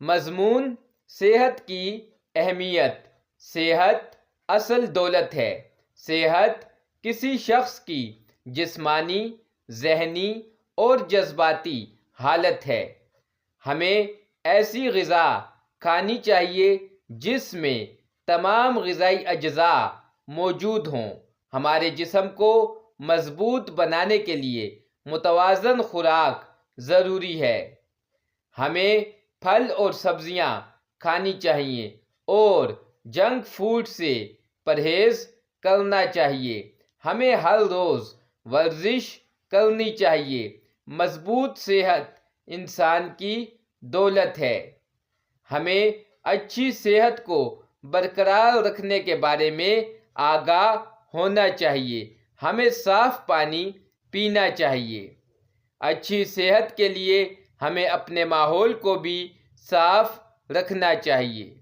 مضمون: صحت کی اہمیت۔ صحت اصل دولت ہے۔ صحت کسی شخص کی جسمانی، ذہنی اور جذباتی حالت ہے۔ ہمیں ایسی غذا کھانی چاہیے جس میں تمام غذائی اجزاء موجود ہوں۔ ہمارے جسم کو مضبوط بنانے کے لیے متوازن خوراک ضروری ہے۔ ہمیں پھل اور سبزیاں کھانی چاہیے اور جنک فوڈ سے پرہیز کرنا چاہیے۔ ہمیں ہر روز ورزش کرنی چاہیے۔ مضبوط صحت انسان کی دولت ہے۔ ہمیں اچھی صحت کو برقرار رکھنے کے بارے میں آگاہ ہونا چاہیے۔ ہمیں صاف پانی پینا چاہیے۔ اچھی صحت کے لیے ہمیں اپنے ماحول کو بھی صاف رکھنا چاہیے۔